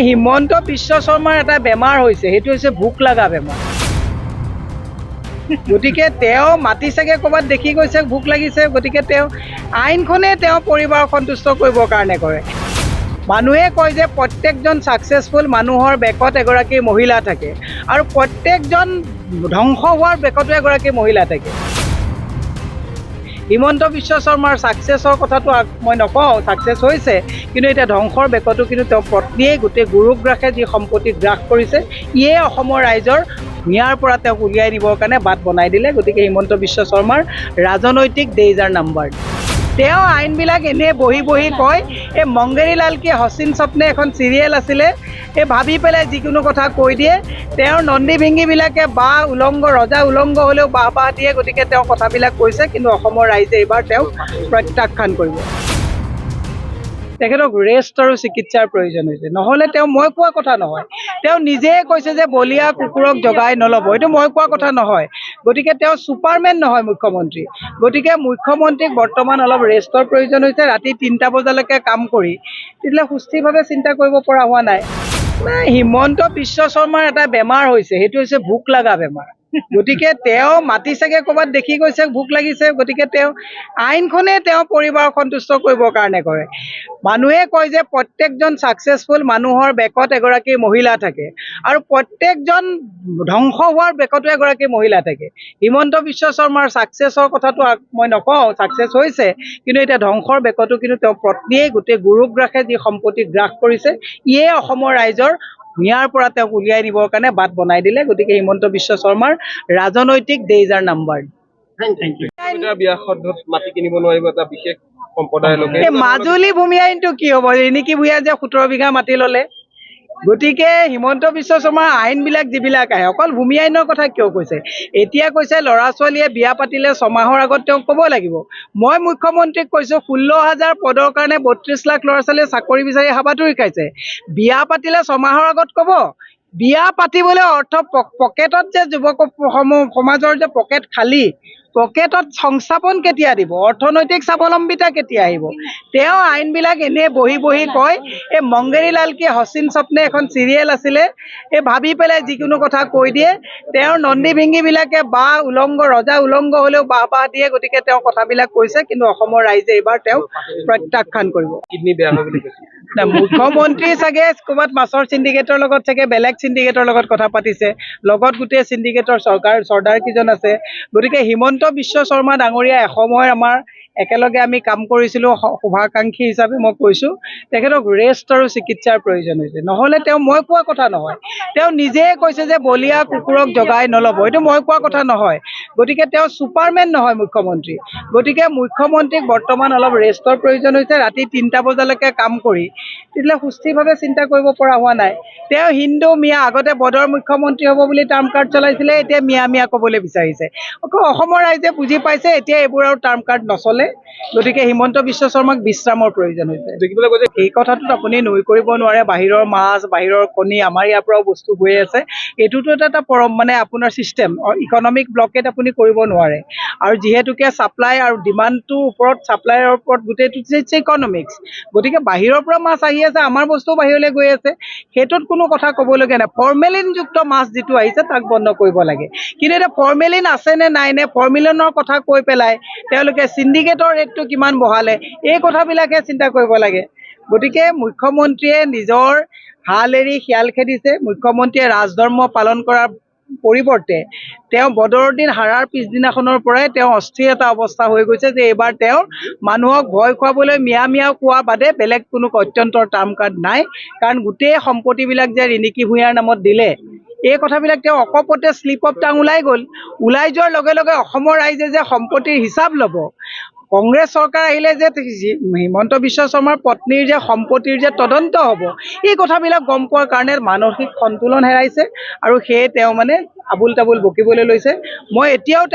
হিমন্ত বিশ্ব শৰ্মাৰ এটা বেমাৰ হৈছে, সেইটো হৈছে ভোক লগা বেমাৰ। গতিকে তেওঁ মাটি চাগে ক'ৰবাত দেখি গৈছে ভোক লাগিছে, গতিকে তেওঁ আইনখনে তেওঁ পৰিবাৰক সন্তুষ্ট কৰিবৰ কাৰণে কৰে। মানুহে কয় যে প্ৰত্যেকজন ছাকচেছফুল মানুহৰ বেকত এগৰাকী মহিলা থাকে আৰু প্ৰত্যেকজন ধ্বংস হোৱাৰ বেকতো এগৰাকী মহিলা থাকে। হিমন্ত বিশ্ব শৰ্মাৰ ছাকচেছৰ কথাটো মই নকওঁ, ছাকচেছ হৈছে, কিন্তু এতিয়া ধ্বংসৰ বেকতো কিন্তু তেওঁ পত্নীয়ে গোটেই গুৰুগ্ৰাসে যি সম্পত্তি গ্ৰাস কৰিছে, ইয়ে অসমৰ ৰাইজৰ ভূঞাৰ পৰা তেওঁক উলিয়াই নিবৰ কাৰণে বাট বনাই দিলে। গতিকে হিমন্ত বিশ্ব শৰ্মাৰ ৰাজনৈতিক ডেইজাৰ নাম্বাৰ। তেওঁ আইনবিলাক এনেই বহি বহি কয়, এই মংগেৰী লাল কি হচিন স্বপ্নে এখন চিৰিয়েল আছিলে, এই ভাবি পেলাই যিকোনো কথা কৈ দিয়ে। তেওঁৰ নন্দী ভিংগীবিলাকে উলংগ ৰজা উলংগ হ'লেও বাহ দিয়ে, গতিকে তেওঁ কথাবিলাক কৈছে, কিন্তু অসমৰ ৰাইজে এইবাৰ তেওঁক প্ৰত্যাখ্যান কৰিব। তেখেতক ৰেষ্ট আৰু চিকিৎসাৰ প্ৰয়োজন হৈছে, নহ'লে তেওঁ মই কোৱা কথা নহয়। তেওঁ নিজে কৈছে যে বলীয়া কুকুৰক জগাই নল'ব, এইটো মই কোৱা কথা নহয়। গতিকে তেওঁ ছুপাৰমেন নহয় মুখ্যমন্ত্ৰী। গতিকে মুখ্যমন্ত্ৰীক বৰ্তমান অলপ ৰেষ্টৰ প্ৰয়োজন হৈছে। ৰাতি ৩টা বজালৈকে কাম কৰি তেতিয়াহ'লে সুস্থিৰভাৱে চিন্তা কৰিব পৰা হোৱা নাই। হিমন্ত বিশ্ব শৰ্মাৰ এটা বেমাৰ হৈছে, সেইটো হৈছে ভোক লগা বেমাৰ। গতিকে তেওঁ মাটি চাগে ক'ৰবাত দেখি গৈছে ভোক লাগিছে, গতিকে তেওঁ আইনখনে তেওঁ পৰিবাৰক সন্তুষ্ট কৰিবৰ কাৰণে কৰে। মানুহে কয় যে প্ৰত্যেকজন ছাকচেছফুল মানুহৰ বেকত এগৰাকী মহিলা থাকে আৰু প্ৰত্যেকজন ধ্বংস হোৱাৰ বেকতো এগৰাকী মহিলা থাকে। হিমন্ত বিশ্ব শৰ্মাৰ ছাকচেছৰ কথাটো মই নকওঁ, ছাকচেছ হৈছে, কিন্তু এতিয়া ধ্বংসৰ বেকতো কিন্তু তেওঁ পত্নীয়ে গোটেই গুৰুগ্ৰাসে যি সম্পত্তি গ্ৰাস কৰিছে, ইয়ে অসমৰ ৰাইজৰ ভূঞাৰ পৰা তেওঁক উলিয়াই নিবৰ কাৰণে বাট বনাই দিলে। গতিকে হিমন্ত বিশ্ব শৰ্মাৰ ৰাজনৈতিক ডেইজাৰ নাম্বাৰ। মাজুলী ভূমি আইনটো কি হ'ব? ৰিণিকী ভূঞাই যে 17 বিঘা মাটি ল'লে। গতিকে হিমন্ত বিশ্ব শৰ্মাৰ আইনবিলাক যিবিলাক আহে, অকল ভূমি আইনৰ কথা কিয় কৈছে? এতিয়া কৈছে ল'ৰা ছোৱালীয়ে বিয়া পাতিলে 6 মাহৰ আগত তেওঁক ক'ব লাগিব। মই মুখ্যমন্ত্ৰীক কৈছোঁ 16,000 পদৰ কাৰণে 32 লাখ ল'ৰা ছোৱালীয়ে চাকৰি বিচাৰি হাবাথুৰি খাইছে। বিয়া পাতিলে 6 মাহৰ আগত ক'ব। বিয়া পাতিবলৈ অৰ্থ পকেটত যে যুৱক সমাজৰ যে পকেট খালী, পকেটত সংস্থাপন কেতিয়া দিব? অৰ্থনৈতিক স্বাৱলম্বিতা কেতিয়া আহিব? তেওঁ আইনবিলাক এনেই বহি বহি কয়, এই মংগেৰী লাল কি হচিন স্বপ্নে এখন চিৰিয়েল আছিলে, এই ভাবি পেলাই যিকোনো কথা কৈ দিয়ে। তেওঁৰ নন্দী ভিংগীবিলাকে উলংগ ৰজা উলংগ হ'লেও বাহ দিয়ে, গতিকে তেওঁ কথাবিলাক কৈছে, কিন্তু অসমৰ ৰাইজে এইবাৰ তেওঁক প্ৰত্যাখ্যান কৰিব। মুখ্যমন্ত্ৰী চাগে ক'ৰবাত মাছৰ চিণ্ডিকেটৰ লগত চাগে বেলেগ চিণ্ডিকেটৰ লগত কথা পাতিছে, লগত গোটেই চিণ্ডিকেটৰ চৰ্দাৰ কেইজন আছে। গতিকে হিমন্ত বিশ্ব শৰ্মা ডাঙৰীয়া এসময়ৰ আমাৰ একেলগে আমি কাম কৰিছিলোঁ, শুভাকাংক্ষী হিচাপে মই কৈছোঁ, তেখেতক ৰেষ্ট আৰু চিকিৎসাৰ প্ৰয়োজন হৈছে, নহ'লে তেওঁ মই কোৱা কথা নহয়। তেওঁ নিজে কৈছে যে বলীয়া কুকুৰক জগাই নল'ব, এইটো মই কোৱা কথা নহয়। গতিকে তেওঁ ছুপাৰমেন নহয় মুখ্যমন্ত্ৰী। গতিকে মুখ্যমন্ত্ৰীক বৰ্তমান অলপ ৰেষ্টৰ প্ৰয়োজন হৈছে। ৰাতি 3টা বজালৈকে কাম কৰি তেতিয়াহ'লে সুস্থিৰভাৱে চিন্তা কৰিব পৰা হোৱা নাই। তেওঁ হিন্দু মিয়া, আগতে বদৰ মুখ্যমন্ত্ৰী হ'ব বুলি টাৰ্ম কাৰ্ড চলাইছিলে, এতিয়া মিয়া ক'বলৈ বিচাৰিছে। অসমৰ ৰাইজে বুজি পাইছে এতিয়া এইবোৰ আৰু টাৰ্ম কাৰ্ড নচলে। গতিকে হিমন্ত বিশ্ব শৰ্মাক বিশ্ৰামৰ প্ৰয়োজন হৈছে। এই কথাটোত আপুনি নুই কৰিব নোৱাৰে। বাহিৰৰ মাছ, বাহিৰৰ কণী, আমাৰ ইয়াৰ পৰাও বস্তু গৈ আছে। এইটোতো এটা আপোনাৰ ছিষ্টেম, ইকনমিক ব্লকেট আপুনি কৰিব নোৱাৰে। আৰু যিহেতুকে ছাপ্লাই আৰু ডিমাণ্ডটোৰ ওপৰত, ছাপ্লাইৰ ওপৰত গোটেইটো হৈছে ইকনমিক্স। গতিকে বাহিৰৰ পৰা মাছ আহি আছে, আমাৰ বস্তু বাহিৰলৈ গৈ আছে, সেইটোত কোনো কথা ক'বলগীয়া নাই। ফৰ্মেলিনযুক্ত মাছ যিটো আহিছে তাক বন্ধ কৰিব লাগে। কিন্তু এতিয়া ফৰ্মেলিন আছে নে নাই, নে ফৰ্মেলিনৰ কথা কৈ পেলাই তেওঁলোকে চিণ্ডিকেটৰ ৰেটটো কিমান বঢ়ালে, এই কথাবিলাকহে চিন্তা কৰিব লাগে। গতিকে মুখ্যমন্ত্ৰীয়ে নিজৰ হাল এৰি শিয়াল খেদিছে। মুখ্যমন্ত্ৰীয়ে ৰাজধৰ্ম পালন কৰাৰ পৰিৱৰ্তে তেওঁ বদৰৰ দিন হাৰাৰ পিছদিনাখনৰ পৰাই তেওঁ অস্থিৰ এটা অৱস্থা হৈ গৈছে যে এইবাৰ তেওঁ মানুহক ভয় খুৱাবলৈ মিয়া কোৱা বাদে বেলেগ কোনো গত্যন্তৰ টাৰ্ম কাৰ্ড নাই। কাৰণ গোটেই সম্পত্তিবিলাক যে ৰিণিকী ভূঞাৰ নামত দিলে, এই কথাবিলাক তেওঁ অকপতে শ্লিপ অফ টাং ওলাই গ'ল। ওলাই যোৱাৰ লগে লগে অসমৰ ৰাইজে যে সম্পত্তিৰ হিচাপ ল'ব, কংগ্ৰেছ চৰকাৰ আহিলে যে হিমন্ত বিশ্ব শৰ্মাৰ পত্নীৰ যে সম্পত্তিৰ যে তদন্ত হ'ব, এই কথাবিলাক গম পোৱাৰ কাৰণে মানসিক সন্তুলন হেৰাইছে আৰু সেয়ে তেওঁ আবুল তাবুল বকিবলৈ লৈছে। মই এতিয়াও